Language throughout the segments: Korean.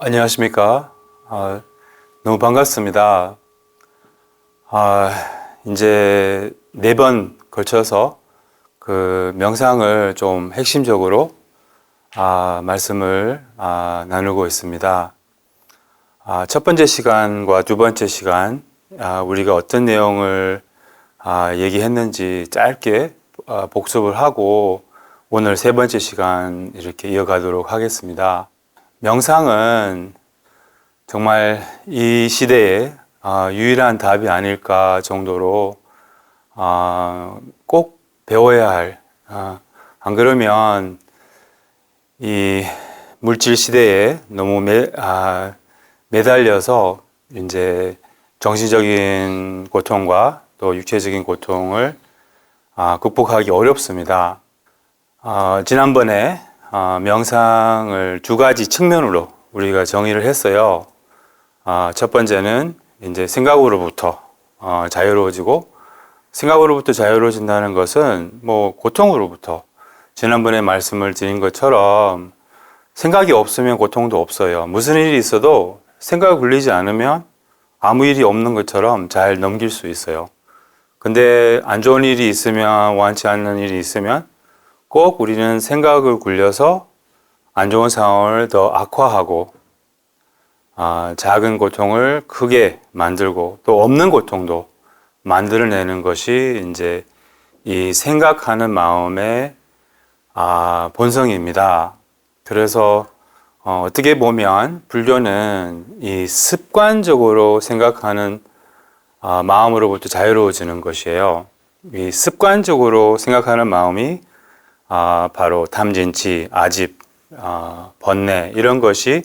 안녕하십니까. 너무 반갑습니다. 이제 4번 걸쳐서 그 명상을 좀 핵심적으로 말씀을 나누고 있습니다. 첫 번째 시간과 두 번째 시간 우리가 어떤 내용을 얘기했는지 짧게 복습을 하고 오늘 세 번째 시간 이렇게 이어가도록 하겠습니다. 명상은 정말 이 시대에 유일한 답이 아닐까 정도로 꼭 배워야 할, 안 그러면 이 물질 시대에 너무 매달려서 이제 정신적인 고통과 또 육체적인 고통을 극복하기 어렵습니다. 지난번에 명상을 두 가지 측면으로 우리가 정의를 했어요. 첫 번째는 이제 생각으로부터 자유로워지고, 생각으로부터 자유로워진다는 것은 뭐 고통으로부터, 지난번에 말씀을 드린 것처럼 생각이 없으면 고통도 없어요. 무슨 일이 있어도 생각이 굴리지 않으면 아무 일이 없는 것처럼 잘 넘길 수 있어요. 근데 안 좋은 일이 있으면, 원치 않는 일이 있으면 꼭 우리는 생각을 굴려서 안 좋은 상황을 더 악화하고 작은 고통을 크게 만들고 또 없는 고통도 만들어내는 것이 이제 이 생각하는 마음의 본성입니다. 그래서 어떻게 보면 불교는 이 습관적으로 생각하는 마음으로부터 자유로워지는 것이에요. 이 습관적으로 생각하는 마음이 바로 탐진치, 아집, 번뇌 이런 것이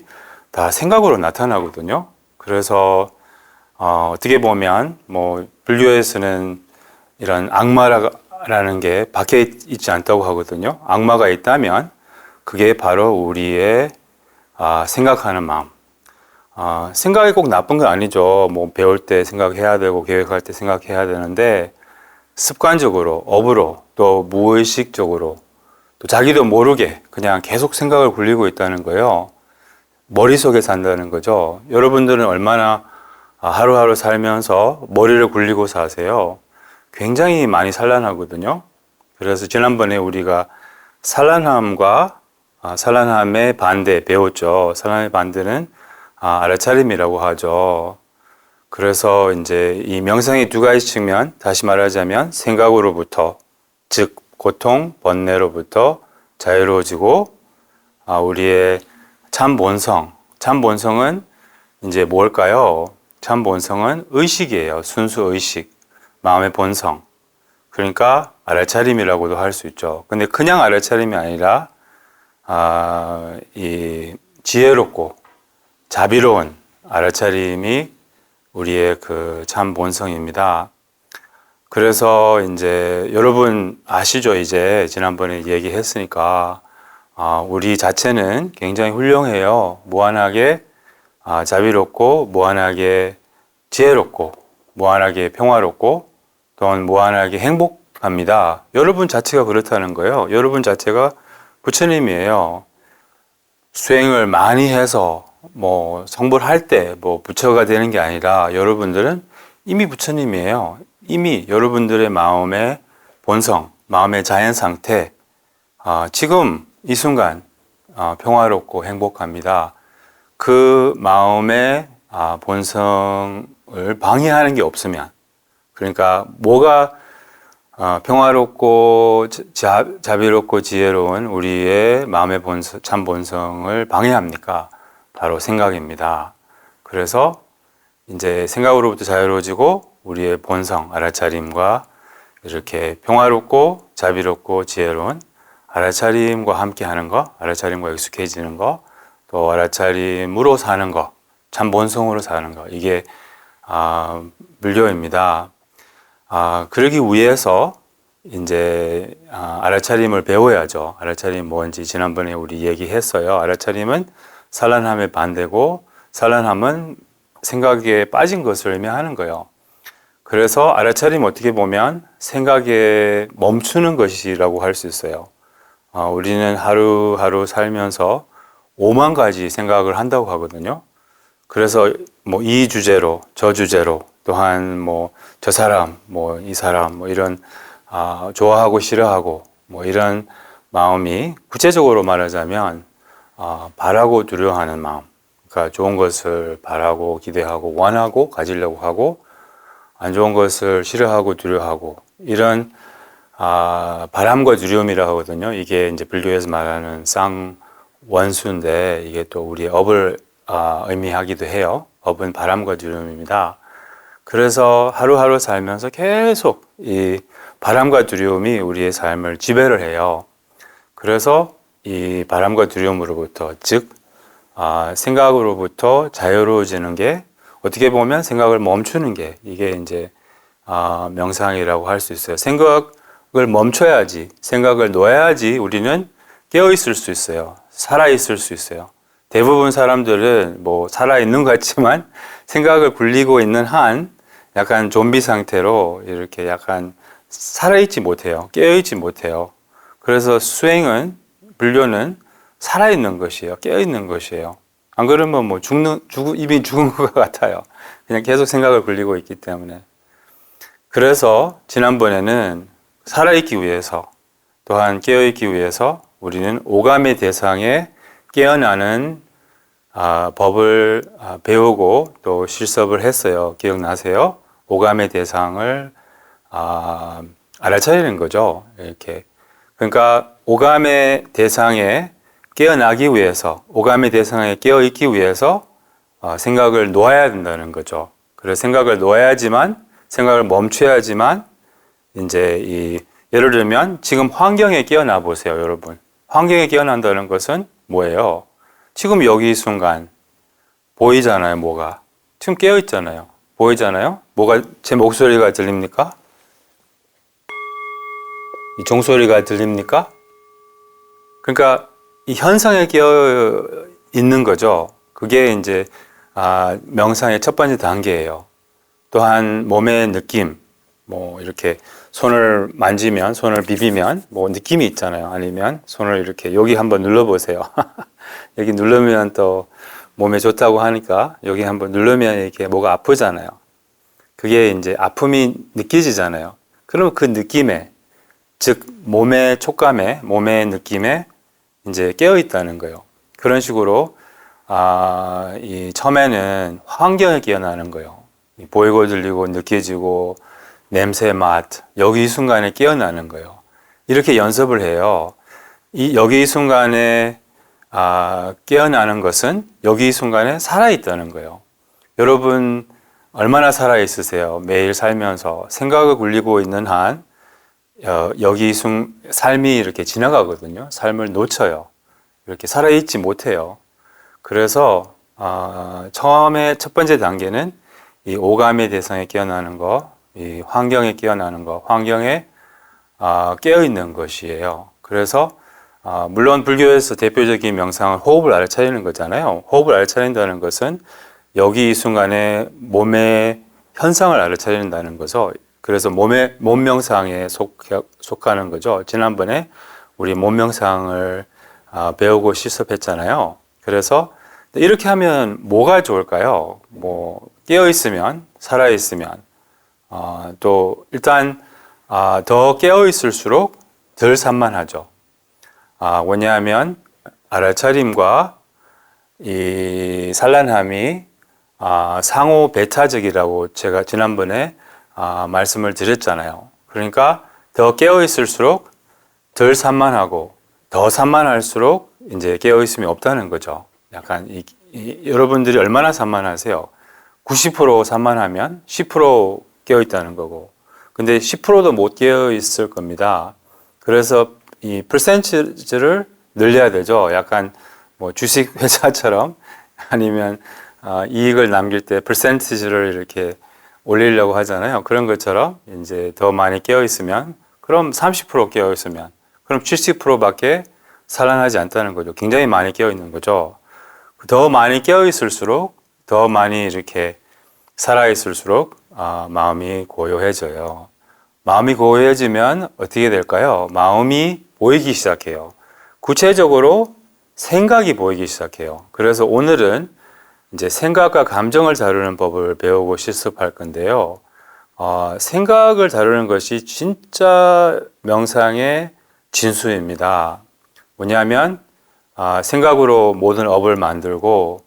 다 생각으로 나타나거든요. 그래서 어떻게 보면 뭐 불교에서는 이런 악마라는 게 밖에 있지 않다고 하거든요. 악마가 있다면 그게 바로 우리의 생각하는 마음. 생각이 꼭 나쁜 건 아니죠. 뭐 배울 때 생각해야 되고 계획할 때 생각해야 되는데 습관적으로, 업으로, 또 무의식적으로 또 자기도 모르게 그냥 계속 생각을 굴리고 있다는 거예요. 머릿속에 산다는 거죠. 여러분들은 얼마나 하루하루 살면서 머리를 굴리고 사세요? 굉장히 많이 산란하거든요. 그래서 지난번에 우리가 산란함과 산란함의 반대 배웠죠. 산란함의 반대는 알아차림이라고 하죠. 그래서 이제 이 명상의 두 가지 측면, 다시 말하자면 생각으로부터, 즉 고통, 번뇌로부터 자유로워지고 우리의 참 본성, 참 본성은 이제 뭘까요? 참 본성은 의식이에요. 순수 의식, 마음의 본성. 그러니까 알아차림이라고도 할 수 있죠. 근데 그냥 알아차림이 아니라 이 지혜롭고 자비로운 알아차림이 우리의 그 참 본성입니다. 그래서 이제 여러분 아시죠? 이제 지난번에 얘기했으니까 우리 자체는 굉장히 훌륭해요. 무한하게 자비롭고 무한하게 지혜롭고 무한하게 평화롭고 또한 무한하게 행복합니다. 여러분 자체가 그렇다는 거예요. 여러분 자체가 부처님이에요. 수행을 많이 해서 뭐 성불할 때 뭐 부처가 되는 게 아니라 여러분들은 이미 부처님이에요. 이미 여러분들의 마음의 본성, 마음의 자연 상태, 지금 이 순간 평화롭고 행복합니다. 그 마음의 본성을 방해하는 게 없으면, 그러니까 뭐가 평화롭고 자비롭고 지혜로운 우리의 마음의 본성, 참 본성을 방해합니까? 바로 생각입니다. 그래서 이제 생각으로부터 자유로워지고 우리의 본성, 알아차림과 이렇게 평화롭고 자비롭고 지혜로운 알아차림과 함께 하는 거, 알아차림과 익숙해지는 거, 또 알아차림으로 사는 거, 참 본성으로 사는 거, 이게 불교입니다. 그러기 위해서 이제 알아차림을 배워야죠. 알아차림이 뭔지 지난번에 우리 얘기했어요. 알아차림은 산란함의 반대고 산란함은 생각에 빠진 것을 의미하는 거예요. 그래서 알아차림 어떻게 보면 생각에 멈추는 것이라고 할 수 있어요. 우리는 하루하루 살면서 5만 가지 생각을 한다고 하거든요. 그래서 뭐 이 주제로, 저 주제로, 또한 뭐 저 사람, 뭐 이 사람, 뭐 이런 좋아하고 싫어하고 뭐 이런 마음이 구체적으로 말하자면 바라고 두려워하는 마음, 그러니까 좋은 것을 바라고 기대하고 원하고 가지려고 하고 안 좋은 것을 싫어하고 두려워하고 이런 바람과 두려움이라고 하거든요. 이게 이제 불교에서 말하는 쌍원수인데 이게 또 우리의 업을 의미하기도 해요. 업은 바람과 두려움입니다. 그래서 하루하루 살면서 계속 이 바람과 두려움이 우리의 삶을 지배를 해요. 그래서 이 바람과 두려움으로부터, 즉 생각으로부터 자유로워지는 게 어떻게 보면 생각을 멈추는 게 이게 이제 명상이라고 할 수 있어요. 생각을 멈춰야지, 생각을 놓아야지 우리는 깨어 있을 수 있어요. 살아 있을 수 있어요. 대부분 사람들은 뭐 살아 있는 것 같지만 생각을 굴리고 있는 한 약간 좀비 상태로 이렇게 약간 살아 있지 못해요. 깨어 있지 못해요. 그래서 수행은, 불교는 살아 있는 것이에요. 깨어 있는 것이에요. 안 그러면 뭐 이미 죽은 것 같아요. 그냥 계속 생각을 굴리고 있기 때문에. 그래서 지난번에는 살아있기 위해서 또한 깨어있기 위해서 우리는 오감의 대상에 깨어나는 법을 배우고 또 실습을 했어요. 기억나세요? 오감의 대상을 알아차리는 거죠. 이렇게. 그러니까 오감의 대상에 깨어나기 위해서, 오감의 대상에 깨어있기 위해서 생각을 놓아야 된다는 거죠. 그래서 생각을 놓아야지만, 생각을 멈춰야지만, 이제 예를 들면 지금 환경에 깨어나 보세요, 여러분. 환경에 깨어난다는 것은 뭐예요? 지금 여기 이 순간 보이잖아요, 뭐가. 지금 깨어 있잖아요. 보이잖아요? 뭐가, 제 목소리가 들립니까? 이 종소리가 들립니까? 그러니까 이 현상에 깨어 있는 거죠. 그게 이제 명상의 첫 번째 단계예요. 또한 몸의 느낌, 뭐 이렇게 손을 만지면, 손을 비비면 뭐 느낌이 있잖아요. 아니면 손을 이렇게 여기 한번 눌러보세요. 여기 누르면 또 몸에 좋다고 하니까 여기 한번 누르면 이렇게 뭐가 아프잖아요. 그게 이제 아픔이 느껴지잖아요. 그럼 그 느낌에, 즉 몸의 촉감에, 몸의 느낌에 이제 깨어 있다는 거예요. 그런 식으로 이 처음에는 환경에 깨어나는 거예요. 보이고 들리고 느껴지고 냄새, 맛, 여기 이 순간에 깨어나는 거예요. 이렇게 연습을 해요. 여기 이 순간에 깨어나는 것은 여기 이 순간에 살아있다는 거예요. 여러분 얼마나 살아있으세요? 매일 살면서 생각을 굴리고 있는 한 여기 삶이 이렇게 지나가거든요. 삶을 놓쳐요. 이렇게 살아있지 못해요. 그래서 처음에 첫 번째 단계는 이 오감의 대상에 깨어나는 거, 이 환경에 깨어나는 거, 환경에 깨어있는 것이에요. 그래서 물론 불교에서 대표적인 명상은 호흡을 알아차리는 거잖아요. 호흡을 알아차린다는 것은 여기 이 순간에 몸의 현상을 알아차린다는 거죠. 그래서 몸 명상에 속하는 거죠. 지난번에 우리 몸 명상을 배우고 실습했잖아요. 그래서 이렇게 하면 뭐가 좋을까요? 뭐 깨어 있으면, 살아 있으면, 또 일단 더 깨어 있을수록 덜 산만하죠. 왜냐하면 알아차림과 이 산란함이 상호 배타적이라고 제가 지난번에 말씀을 드렸잖아요. 그러니까 더 깨어 있을수록 덜 산만하고 더 산만할수록 이제 깨어 있음이 없다는 거죠. 약간 여러분들이 얼마나 산만하세요? 90% 산만하면 10% 깨어 있다는 거고, 근데 10%도 못 깨어 있을 겁니다. 그래서 이 퍼센티지를 늘려야 되죠. 약간 뭐 주식 회사처럼 아니면 이익을 남길 때 퍼센티지를 이렇게 올리려고 하잖아요. 그런 것처럼 이제 더 많이 깨어 있으면, 그럼 30% 깨어 있으면, 그럼 70%밖에 살아나지 않다는 거죠. 굉장히 많이 깨어 있는 거죠. 더 많이 깨어 있을수록, 더 많이 이렇게 살아 있을수록 마음이 고요해져요. 마음이 고요해지면 어떻게 될까요? 마음이 보이기 시작해요. 구체적으로 생각이 보이기 시작해요. 그래서 오늘은 이제 생각과 감정을 다루는 법을 배우고 실습할 건데요. 생각을 다루는 것이 진짜 명상의 진수입니다. 뭐냐면 생각으로 모든 업을 만들고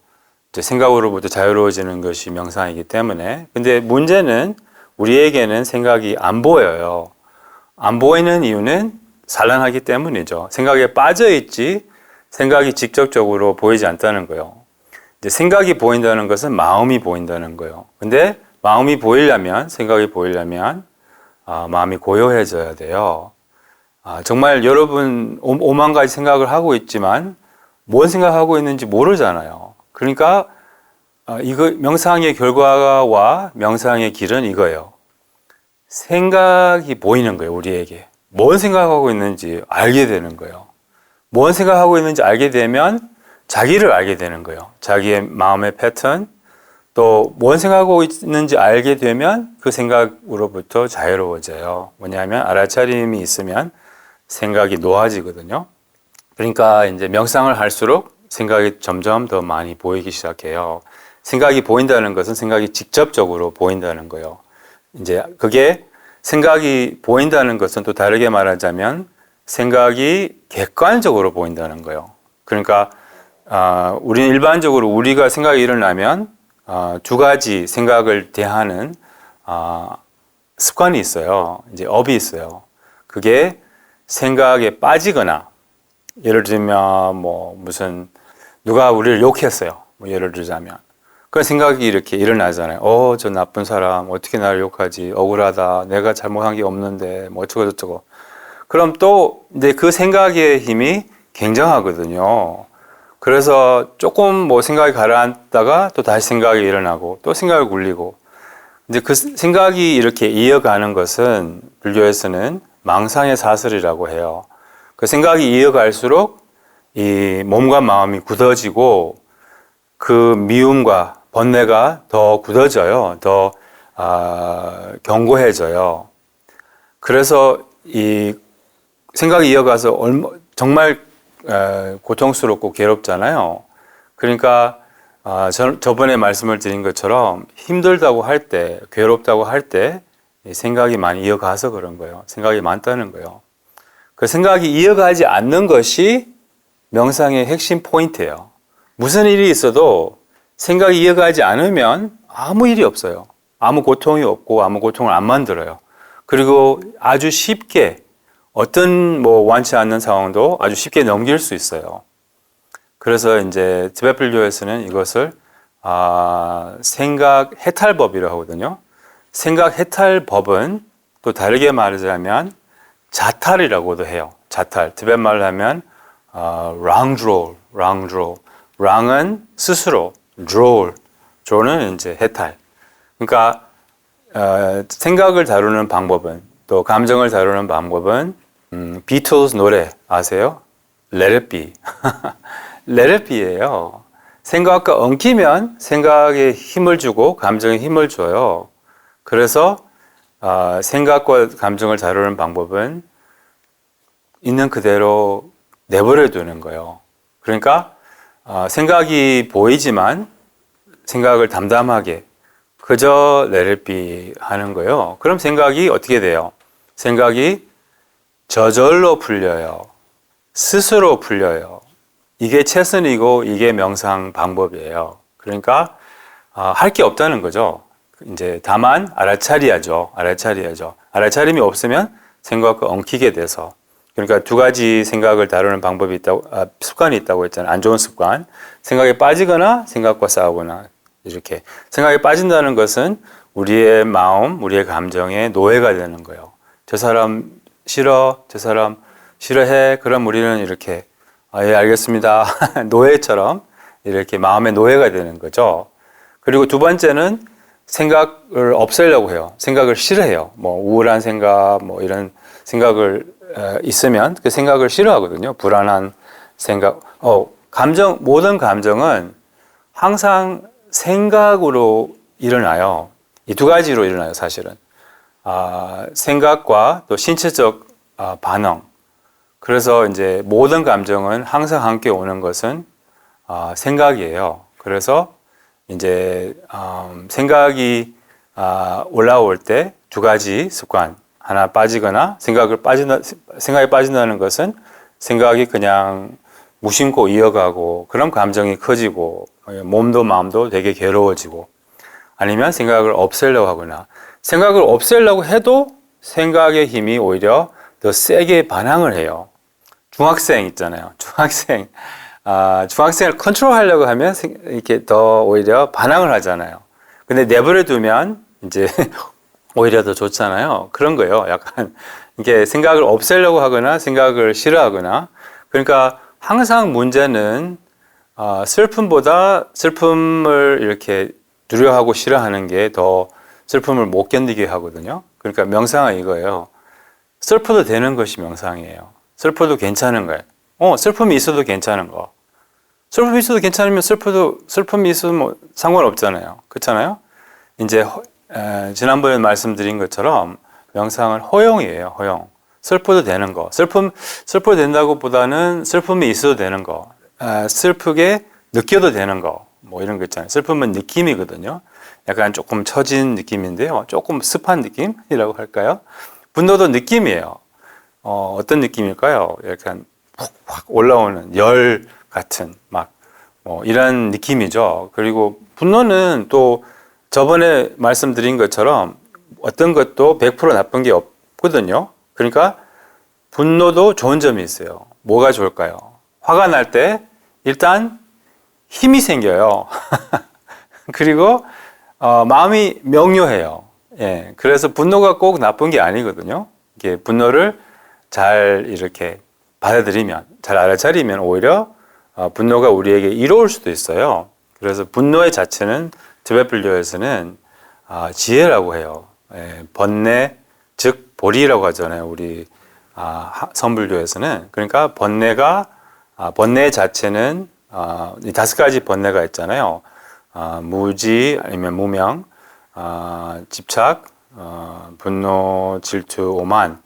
이제 생각으로부터 자유로워지는 것이 명상이기 때문에, 근데 문제는 우리에게는 생각이 안 보여요. 안 보이는 이유는 산란하기 때문이죠. 생각에 빠져 있지 생각이 직접적으로 보이지 않다는 거예요. 이제 생각이 보인다는 것은 마음이 보인다는 거예요. 근데 마음이 보이려면, 생각이 보이려면 마음이 고요해져야 돼요. 정말 여러분 오만 가지 생각을 하고 있지만 뭔 생각하고 있는지 모르잖아요. 그러니까 이거 명상의 결과와 명상의 길은 이거예요. 생각이 보이는 거예요, 우리에게. 뭔 생각하고 있는지 알게 되는 거예요. 뭔 생각하고 있는지 알게 되면 자기를 알게 되는 거예요. 자기의 마음의 패턴, 또 뭔 생각하고 있는지 알게 되면 그 생각으로부터 자유로워져요. 뭐냐면 알아차림이 있으면 생각이 놓아지거든요. 그러니까 이제 명상을 할수록 생각이 점점 더 많이 보이기 시작해요. 생각이 보인다는 것은 생각이 직접적으로 보인다는 거예요. 이제 그게 생각이 보인다는 것은 또 다르게 말하자면 생각이 객관적으로 보인다는 거예요. 그러니까 우리는 일반적으로 우리가 생각이 일어나면 두 가지 생각을 대하는 습관이 있어요. 이제 업이 있어요. 그게 생각에 빠지거나, 예를 들면 뭐 무슨 누가 우리를 욕했어요. 뭐 예를 들자면 그 생각이 이렇게 일어나잖아요. 저 나쁜 사람 어떻게 나를 욕하지? 억울하다. 내가 잘못한 게 없는데 뭐 어쩌고 저쩌고. 그럼 또 이제 그 생각의 힘이 굉장하거든요. 그래서 조금 뭐 생각이 가라앉다가 또 다시 생각이 일어나고 또 생각을 굴리고, 이제 그 생각이 이렇게 이어가는 것은 불교에서는 망상의 사슬이라고 해요. 그 생각이 이어갈수록 이 몸과 마음이 굳어지고 그 미움과 번뇌가 더 굳어져요. 더 견고해져요. 그래서 이 생각이 이어가서 정말 고통스럽고 괴롭잖아요. 그러니까 저번에 말씀을 드린 것처럼 힘들다고 할 때, 괴롭다고 할 때 생각이 많이 이어가서 그런 거예요. 생각이 많다는 거예요. 그 생각이 이어가지 않는 것이 명상의 핵심 포인트예요. 무슨 일이 있어도 생각이 이어가지 않으면 아무 일이 없어요. 아무 고통이 없고 아무 고통을 안 만들어요. 그리고 아주 쉽게 어떤 뭐 원치 않는 상황도 아주 쉽게 넘길 수 있어요. 그래서 이제 티베트 불교에서는 이것을 생각 해탈법이라고 하거든요. 생각 해탈법은 또 다르게 말하자면 자탈이라고도 해요. 자탈. 티베트 말로 하면 랑드롤. 랑은 스스로, 드롤은 이제 해탈. 그러니까 생각을 다루는 방법은, 또 감정을 다루는 방법은 비틀즈 노래 아세요? Let it be. Let it be예요. 생각과 엉키면 생각에 힘을 주고 감정에 힘을 줘요. 그래서 생각과 감정을 다루는 방법은 있는 그대로 내버려 두는 거예요. 그러니까 생각이 보이지만 생각을 담담하게 그저 let it be 하는 거예요. 그럼 생각이 어떻게 돼요? 생각이 저절로 풀려요. 스스로 풀려요. 이게 최선이고 이게 명상 방법이에요. 그러니까 할 게 없다는 거죠. 이제 다만 알아차려야죠. 알아차림이 없으면 생각과 엉키게 돼서. 그러니까 두 가지 생각을 다루는 방법이 있다고, 습관이 있다고 했잖아요. 안 좋은 습관. 생각에 빠지거나 생각과 싸우거나. 이렇게 생각에 빠진다는 것은 우리의 마음, 우리의 감정에 노예가 되는 거예요. 저 사람 싫어, 저 사람 싫어해. 그럼 우리는 이렇게 예, 알겠습니다. 노예처럼 이렇게 마음의 노예가 되는 거죠. 그리고 두 번째는 생각을 없애려고 해요. 생각을 싫어해요. 뭐 우울한 생각, 뭐 이런 생각을 있으면 그 생각을 싫어하거든요. 불안한 생각. 모든 감정은 항상 생각으로 일어나요. 이 두 가지로 일어나요, 사실은. 생각과 또 신체적 반응. 그래서 이제 모든 감정은 항상 함께 오는 것은 생각이에요. 그래서 이제 생각이 올라올 때 두 가지 습관, 하나 빠지거나 생각이 빠진다는 것은 생각이 그냥 무심코 이어가고 그런 감정이 커지고 몸도 마음도 되게 괴로워지고, 아니면 생각을 없애려고 하거나, 생각을 없애려고 해도 생각의 힘이 오히려 더 세게 반항을 해요. 중학생 있잖아요. 중학생을 컨트롤하려고 하면 이렇게 더 오히려 반항을 하잖아요. 근데 내버려 두면 이제 오히려 더 좋잖아요. 그런 거예요. 약간 이게 생각을 없애려고 하거나 생각을 싫어하거나. 그러니까 항상 문제는 슬픔보다 슬픔을 이렇게 두려워하고 싫어하는 게 더 슬픔을 못 견디게 하거든요. 그러니까 명상은 이거예요. 슬퍼도 되는 것이 명상이에요. 슬퍼도 괜찮은 거예요. 슬픔이 있어도 괜찮은 거. 슬픔이 있어도 괜찮으면 슬픔이 있으면 뭐 상관없잖아요. 그렇잖아요? 이제 지난번에 말씀드린 것처럼 명상은 허용이에요. 허용. 슬퍼도 되는 거. 슬퍼도 된다고 보다는 슬픔이 있어도 되는 거. 슬프게 느껴도 되는 거. 뭐 이런 거 있잖아요. 슬픔은 느낌이거든요. 약간 조금 처진 느낌인데요. 조금 습한 느낌이라고 할까요? 분노도 느낌이에요. 어떤 느낌일까요? 약간 확 올라오는 열 같은 뭐 이런 느낌이죠. 그리고 분노는 또 저번에 말씀드린 것처럼 어떤 것도 100% 나쁜 게 없거든요. 그러니까 분노도 좋은 점이 있어요. 뭐가 좋을까요? 화가 날 때 일단 힘이 생겨요. 그리고 마음이 명료해요. 예, 그래서 분노가 꼭 나쁜 게 아니거든요. 이게 분노를 잘 이렇게 받아들이면, 잘 알아차리면 오히려 분노가 우리에게 이로울 수도 있어요. 그래서 분노의 자체는 티베트-불교에서는 지혜라고 해요. 예, 번뇌, 즉 보리라고 하잖아요. 우리 선불교에서는. 그러니까 번뇌 자체는 이 5가지 번뇌가 있잖아요. 무지 아니면 무명, 집착, 분노, 질투, 오만.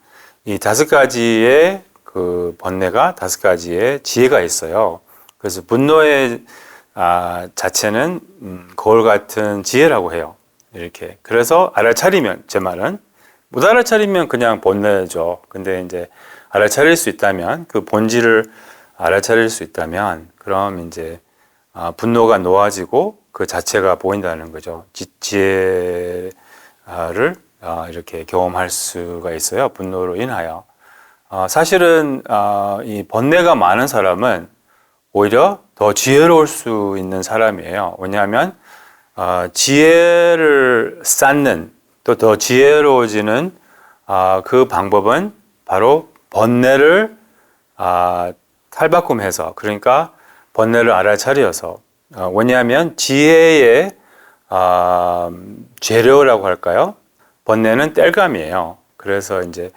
이 5가지의 그 번뇌가 5가지의 지혜가 있어요. 그래서 분노의 자체는 거울 같은 지혜라고 해요. 이렇게. 그래서 알아차리면, 제 말은 못 알아차리면 그냥 번뇌죠. 근데 이제 알아차릴 수 있다면, 그 본질을 알아차릴 수 있다면, 그럼 이제 분노가 놓아지고 그 자체가 보인다는 거죠. 지혜를 이렇게 경험할 수가 있어요. 분노로 인하여. 사실은 이 번뇌가 많은 사람은 오히려 더 지혜로울 수 있는 사람이에요. 왜냐하면 지혜를 쌓는, 또 더 지혜로워지는 그 방법은 바로 번뇌를 탈바꿈해서, 그러니까 번뇌를 알아차려서. 왜냐하면 지혜의 재료라고 할까요? 번뇌는 땔감이에요. 그래서 이제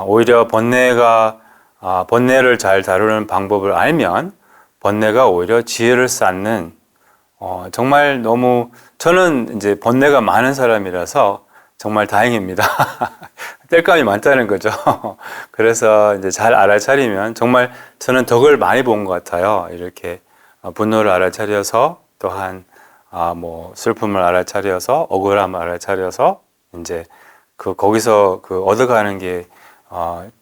오히려 번뇌를 잘 다루는 방법을 알면 번뇌가 오히려 지혜를 쌓는, 정말 너무, 저는 이제 번뇌가 많은 사람이라서 정말 다행입니다. 땔감이 많다는 거죠. 그래서 이제 잘 알아차리면 정말 저는 덕을 많이 본 것 같아요. 이렇게 분노를 알아차려서, 또한 뭐 슬픔을 알아차려서, 억울함을 알아차려서 이제 거기서 얻어가는 게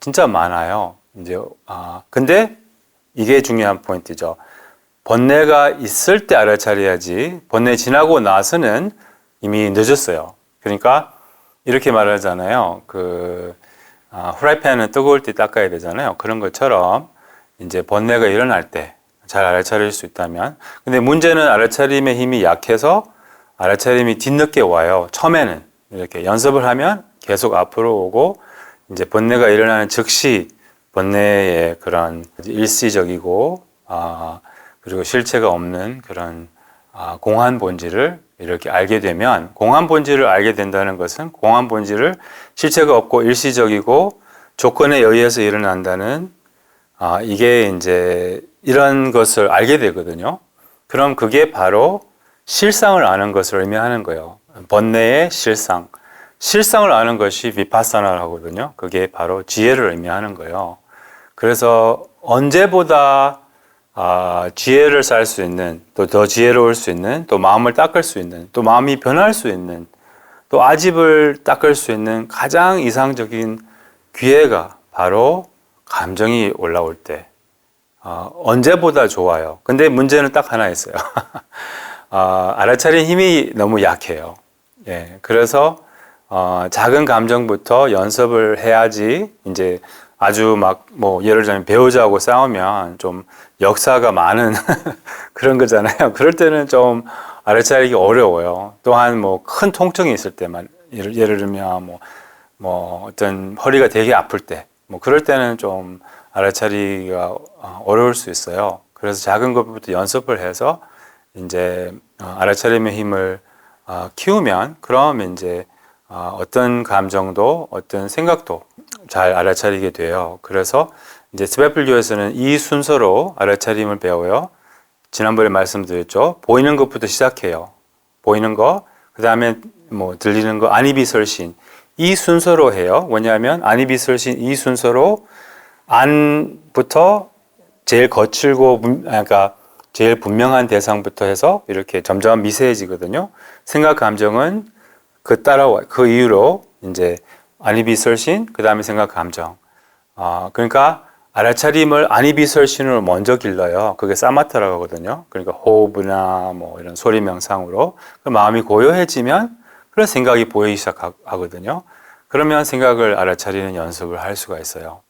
진짜 많아요. 이제 근데 이게 중요한 포인트죠. 번뇌가 있을 때 알아차려야지, 번뇌 지나고 나서는 이미 늦었어요. 그러니까 이렇게 말하잖아요. 후라이팬은 뜨거울 때 닦아야 되잖아요. 그런 것처럼 이제 번뇌가 일어날 때 잘 알아차릴 수 있다면. 근데 문제는 알아차림의 힘이 약해서 알아차림이 뒤늦게 와요. 처음에는 이렇게 연습을 하면 계속 앞으로 오고, 이제 번뇌가 일어나는 즉시 번뇌의 그런 일시적이고 그리고 실체가 없는 그런 공한 본질을 이렇게 알게 되면, 공한 본질을 알게 된다는 것은 공한 본질을 실체가 없고 일시적이고 조건에 의해서 일어난다는, 이게 이제 이런 것을 알게 되거든요. 그럼 그게 바로 실상을 아는 것을 의미하는 거예요. 번뇌의 실상을 아는 것이 비파사나를 하거든요. 그게 바로 지혜를 의미하는 거예요. 그래서 언제보다 지혜를 쌓을 수 있는, 또 더 지혜로울 수 있는, 또 마음을 닦을 수 있는, 또 마음이 변할 수 있는, 또 아집을 닦을 수 있는 가장 이상적인 기회가 바로 감정이 올라올 때 언제보다 좋아요. 근데 문제는 딱 하나 있어요. 알아차린 힘이 너무 약해요. 예, 그래서 작은 감정부터 연습을 해야지 이제 아주 막 뭐 예를 들자면 배우자하고 싸우면 좀 역사가 많은 그런 거잖아요. 그럴 때는 좀 알아차리기 어려워요. 또한 뭐 큰 통증이 있을 때만 예를 들면 뭐 어떤 허리가 되게 아플 때 뭐 그럴 때는 좀 알아차리기가 어려울 수 있어요. 그래서 작은 것부터 연습을 해서 이제 알아차림의 힘을 키우면 그럼 이제 어떤 감정도 어떤 생각도 잘 알아차리게 돼요. 그래서 이제 스베풀교에서는 이 순서로 알아차림을 배워요. 지난번에 말씀드렸죠. 보이는 것부터 시작해요. 보이는 거, 그 다음에 뭐 들리는 거, 안이비설신 이 순서로 해요. 왜냐하면 안이비설신 이 순서로 안부터 제일 거칠고 그러니까 제일 분명한 대상부터 해서 이렇게 점점 미세해지거든요. 생각, 감정은 그 따라와 그 이후로 이제 안이비설신, 그 다음에 생각, 감정. 그러니까 알아차림을 안이비설신으로 먼저 길러요. 그게 사마타라고 하거든요. 그러니까 호흡이나 뭐 이런 소리 명상으로 그 마음이 고요해지면 그런 생각이 보이기 시작하거든요. 그러면 생각을 알아차리는 연습을 할 수가 있어요.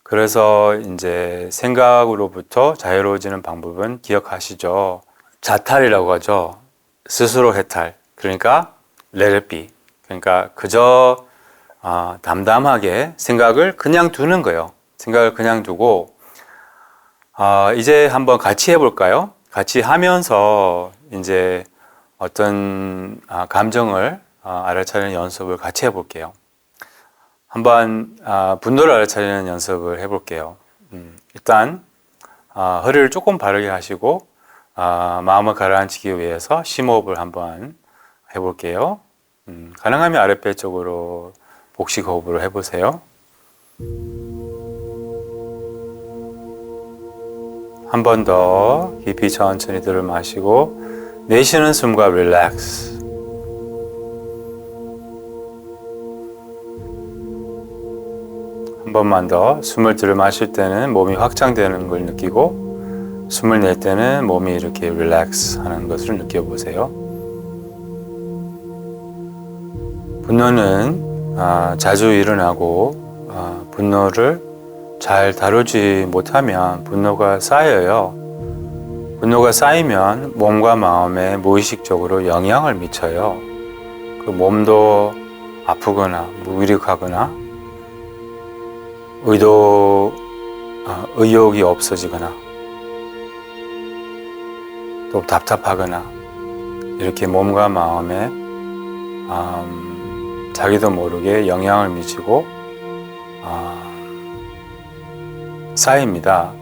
그래서 이제 생각으로부터 자유로워지는 방법은 기억하시죠? 자탈이라고 하죠. 스스로 해탈. 그러니까 let it be. 그러니까 그저 담담하게 생각을 그냥 두는 거예요. 생각을 그냥 두고 이제 한번 같이 해볼까요? 같이 하면서 이제 어떤 감정을 알아차리는 연습을 같이 해볼게요. 한번 분노를 알아차리는 연습을 해볼게요. 일단 허리를 조금 바르게 하시고 마음을 가라앉히기 위해서 심호흡을 한번 해볼게요. 가능하면 아랫배 쪽으로 복식 호흡으로 해보세요. 한 번 더 깊이 천천히 들을 마시고 내쉬는 숨과 릴렉스. 한 번만 더 숨을 들을 마실 때는 몸이 확장되는 걸 느끼고 숨을 낼 때는 몸이 이렇게 릴렉스 하는 것을 느껴보세요. 분노는 자주 일어나고 분노를 잘 다루지 못하면 분노가 쌓여요. 분노가 쌓이면 몸과 마음에 무의식적으로 영향을 미쳐요. 그 몸도 아프거나 무기력하거나 의욕이 없어지거나 또 답답하거나 이렇게 몸과 마음에 자기도 모르게 영향을 미치고 쌓입니다.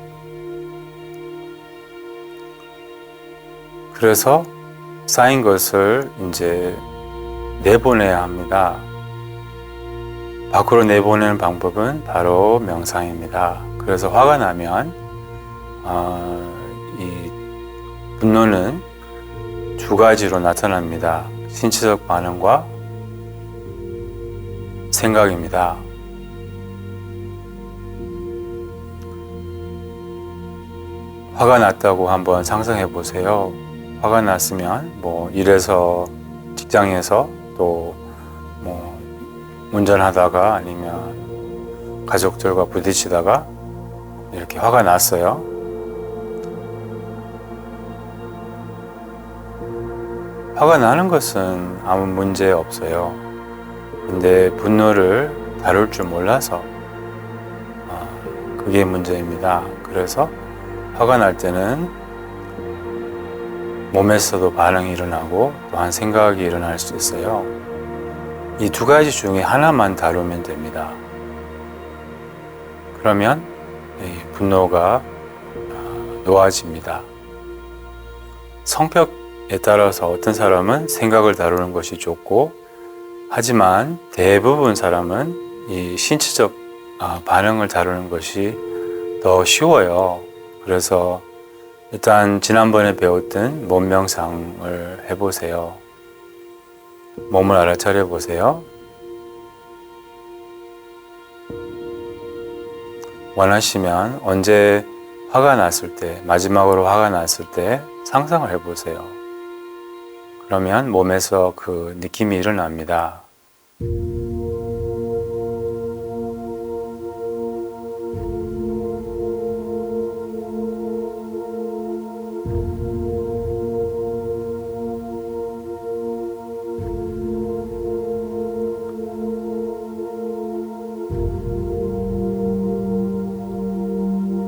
그래서 쌓인 것을 이제 내보내야 합니다. 밖으로 내보내는 방법은 바로 명상입니다. 그래서 화가 나면 이 분노는 두 가지로 나타납니다. 신체적 반응과 생각입니다. 화가 났다고 한번 상상해 보세요. 화가 났으면 뭐 일에서 직장에서 또 뭐 운전하다가 아니면 가족들과 부딪히다가 이렇게 화가 났어요. 화가 나는 것은 아무 문제 없어요. 근데 분노를 다룰 줄 몰라서 그게 문제입니다. 그래서 화가 날 때는 몸에서도 반응이 일어나고 또한 생각이 일어날 수 있어요. 이 두 가지 중에 하나만 다루면 됩니다. 그러면 분노가 놓아집니다. 성격에 따라서 어떤 사람은 생각을 다루는 것이 좋고 하지만 대부분 사람은 이 신체적 반응을 다루는 것이 더 쉬워요. 그래서 일단 지난번에 배웠던 몸 명상을 해보세요. 몸을 알아차려 보세요. 원하시면 언제 화가 났을 때, 마지막으로 화가 났을 때 상상을 해보세요. 그러면 몸에서 그 느낌이 일어납니다.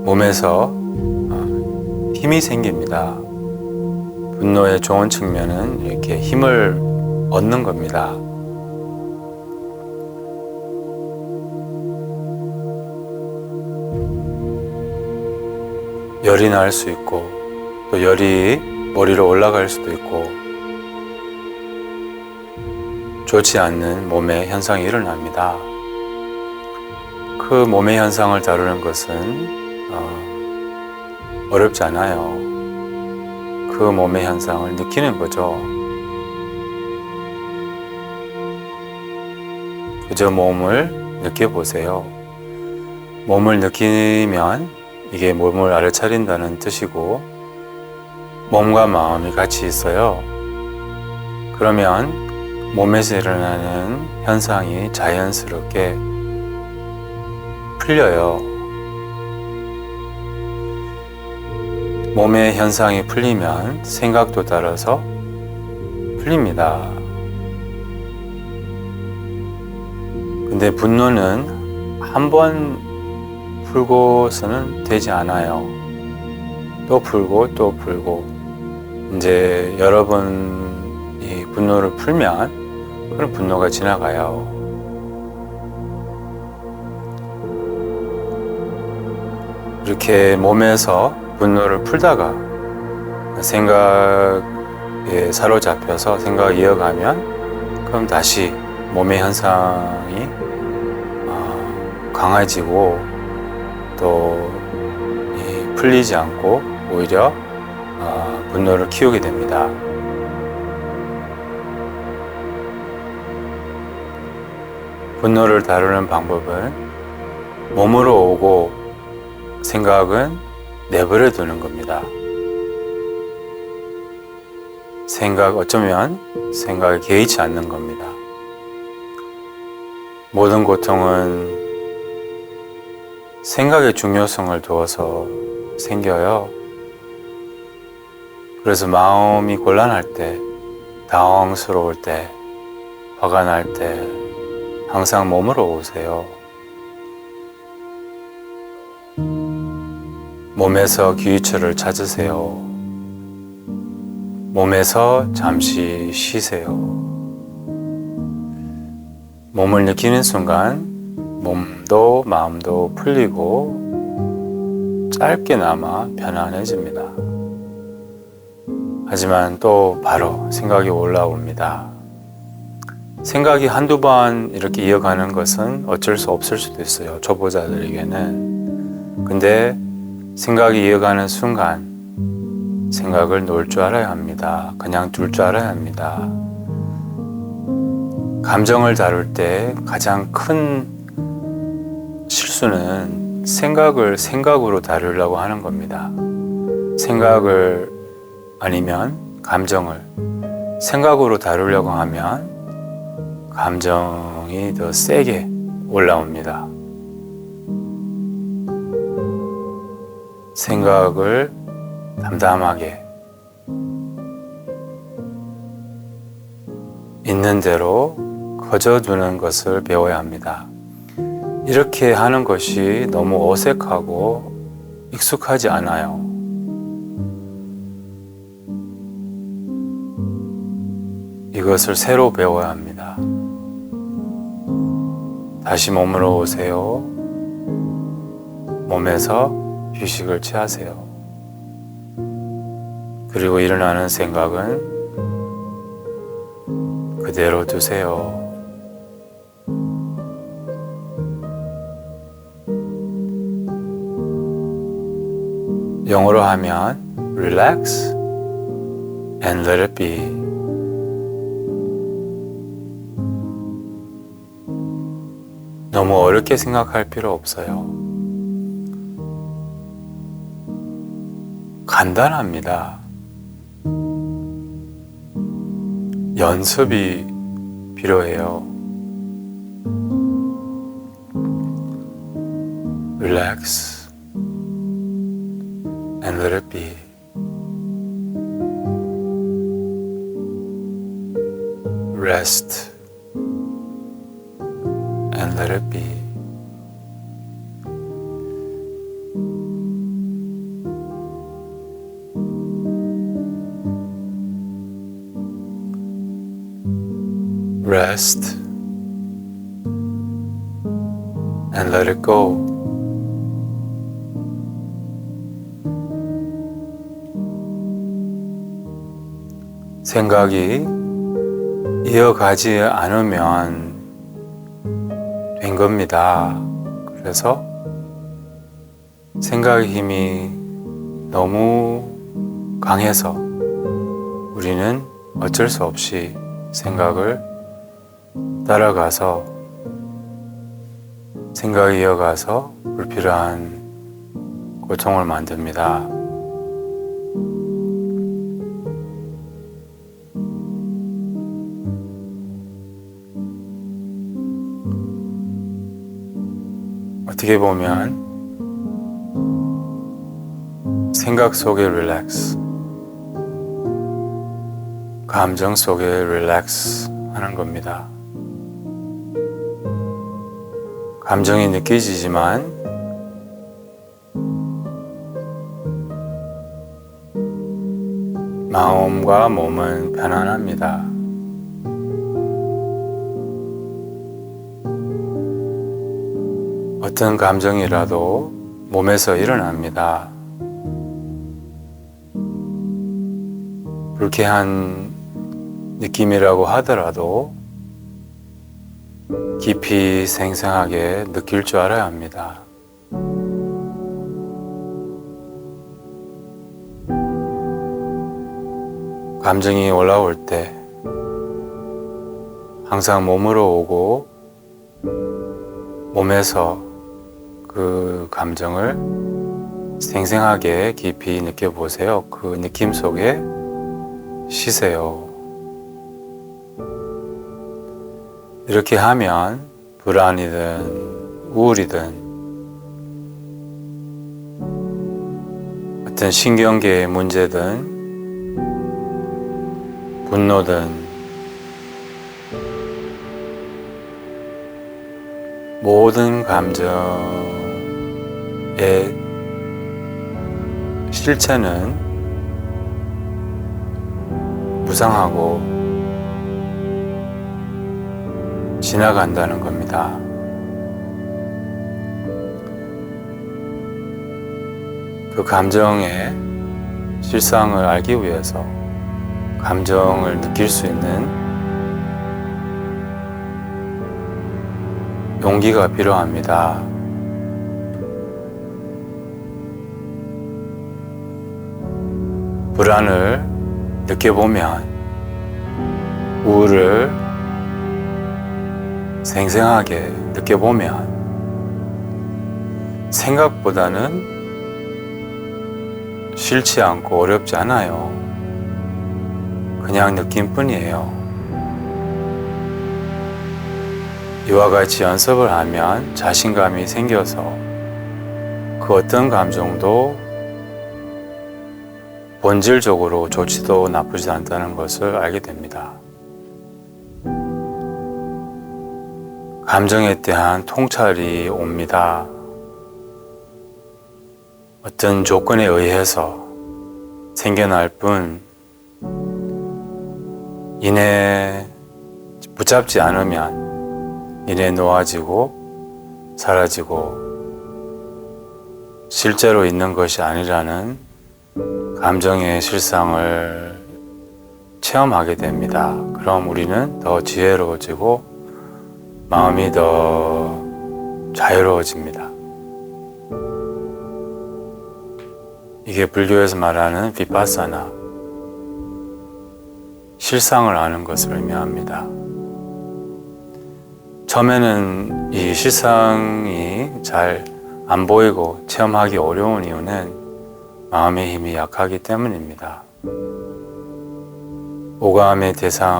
몸에서 힘이 생깁니다. 분노의 좋은 측면은 이렇게 힘을 얻는 겁니다. 열이 날 수 있고, 또 열이 머리로 올라갈 수도 있고, 좋지 않는 몸의 현상이 일어납니다. 그 몸의 현상을 다루는 것은 어렵지 않아요. 그 몸의 현상을 느끼는 거죠. 그저 몸을 느껴보세요. 몸을 느끼면 이게 몸을 알아차린다는 뜻이고, 몸과 마음이 같이 있어요. 그러면 몸에서 일어나는 현상이 자연스럽게 풀려요. 몸의 현상이 풀리면 생각도 따라서 풀립니다. 근데 분노는 한 번 풀고서는 되지 않아요. 또 풀고 또 풀고, 이제 여러 번 이 분노를 풀면 그런 분노가 지나가요. 이렇게 몸에서 분노를 풀다가 생각에 사로잡혀서 생각을 이어가면 그럼 다시 몸의 현상이 강해지고 또 풀리지 않고 오히려 분노를 키우게 됩니다. 분노를 다루는 방법은 몸으로 오고 생각은 내버려 두는 겁니다. 어쩌면 생각에 개의치 않는 겁니다. 모든 고통은 생각의 중요성을 두어서 생겨요. 그래서 마음이 곤란할 때, 당황스러울 때, 화가 날 때 항상 몸으로 오세요. 몸에서 기유처를 찾으세요. 몸에서 잠시 쉬세요. 몸을 느끼는 순간 몸도 마음도 풀리고 짧게나마 편안해집니다. 하지만 또 바로 생각이 올라옵니다. 생각이 한두 번 이렇게 이어가는 것은 어쩔 수 없을 수도 있어요. 초보자들에게는. 근데 생각이 이어가는 순간 생각을 놓을 줄 알아야 합니다. 그냥 둘 줄 알아야 합니다. 감정을 다룰 때 가장 큰 실수는 생각을 생각으로 다루려고 하는 겁니다. 생각을 아니면 감정을 생각으로 다루려고 하면 감정이 더 세게 올라옵니다. 생각을 담담하게 있는 대로 거저두는 것을 배워야 합니다. 이렇게 하는 것이 너무 어색하고 익숙하지 않아요. 이것을 새로 배워야 합니다. 다시 몸으로 오세요. 몸에서 휴식을 취하세요. 그리고 일어나는 생각은 그대로 두세요. 영어로 하면 relax and let it be. 너무 어렵게 생각할 필요 없어요. 간단합니다. 연습이 필요해요. Relax and let it be. Rest and let it be. Rest and let it go. 생각이 이어가지 않으면 된 겁니다. 그래서 생각의 힘이 너무 강해서 우리는 어쩔 수 없이 생각을 따라가서 생각이 이어가서 불필요한 고통을 만듭니다. 어떻게 보면 생각 속에 릴렉스, 감정 속에 릴렉스 하는 겁니다. 감정이 느껴지지만 마음과 몸은 편안합니다. 어떤 감정이라도 몸에서 일어납니다. 불쾌한 느낌이라고 하더라도 깊이 생생하게 느낄 줄 알아야 합니다. 감정이 올라올 때 항상 몸으로 오고 몸에서 그 감정을 생생하게 깊이 느껴보세요. 그 느낌 속에 쉬세요. 이렇게 하면 불안이든 우울이든 어떤 신경계의 문제든 분노든 모든 감정의 실체는 무상하고 지나간다는 겁니다. 그 감정의 실상을 알기 위해서 감정을 느낄 수 있는 용기가 필요합니다. 불안을 느껴보면 우울을 생생하게 느껴보면 생각보다는 싫지 않고 어렵지 않아요. 그냥 느낌뿐이에요. 이와 같이 연습을 하면 자신감이 생겨서 그 어떤 감정도 본질적으로 좋지도 나쁘지 않다는 것을 알게 됩니다. 감정에 대한 통찰이 옵니다. 어떤 조건에 의해서 생겨날 뿐 이내 붙잡지 않으면 이내 놓아지고 사라지고 실제로 있는 것이 아니라는 감정의 실상을 체험하게 됩니다. 그럼 우리는 더 지혜로워지고 마음이 더 자유로워집니다. 이게 불교에서 말하는 비파사나, 실상을 아는 것을 의미합니다. 처음에는 이 실상이 잘 안 보이고 체험하기 어려운 이유는 마음의 힘이 약하기 때문입니다. 오감의 대상으로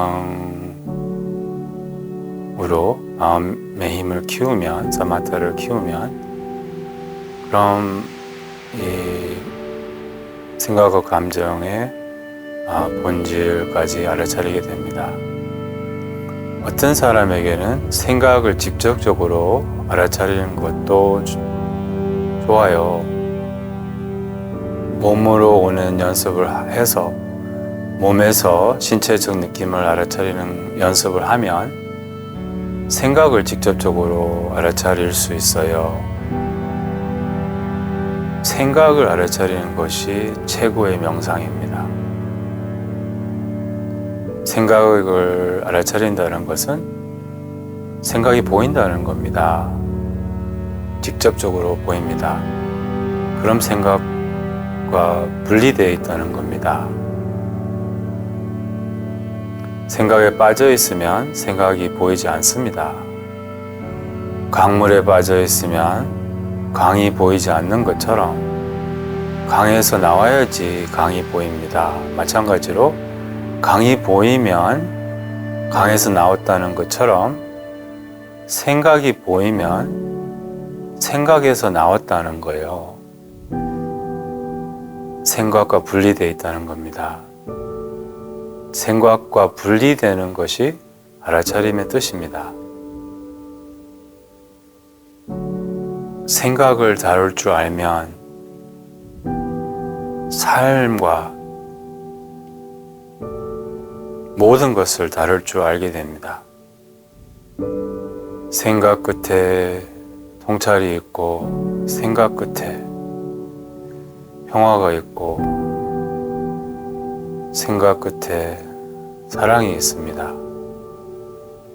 마음의 힘을 키우면, 사마타를 키우면, 그럼 이 생각과 감정의 본질까지 알아차리게 됩니다. 어떤 사람에게는 생각을 직접적으로 알아차리는 것도 좋아요. 몸으로 오는 연습을 해서 몸에서 신체적 느낌을 알아차리는 연습을 하면 생각을 직접적으로 알아차릴 수 있어요. 생각을 알아차리는 것이 최고의 명상입니다. 생각을 알아차린다는 것은 생각이 보인다는 겁니다. 직접적으로 보입니다. 그럼 생각과 분리되어 있다는 겁니다. 생각에 빠져 있으면 생각이 보이지 않습니다. 강물에 빠져 있으면 강이 보이지 않는 것처럼 강에서 나와야지 강이 보입니다. 마찬가지로 강이 보이면 강에서 나왔다는 것처럼 생각이 보이면 생각에서 나왔다는 거예요. 생각과 분리되어 있다는 겁니다. 생각과 분리되는 것이 알아차림의 뜻입니다. 생각을 다룰 줄 알면 삶과 모든 것을 다룰 줄 알게 됩니다. 생각 끝에 통찰이 있고, 생각 끝에 평화가 있고, 생각 끝에 사랑이 있습니다.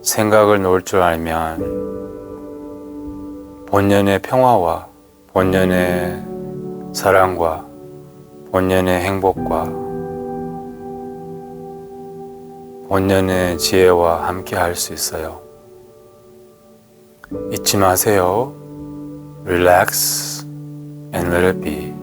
생각을 놓을 줄 알면 본연의 평화와 본연의 사랑과 본연의 행복과 본연의 지혜와 함께 할 수 있어요. 잊지 마세요. Relax and let it be.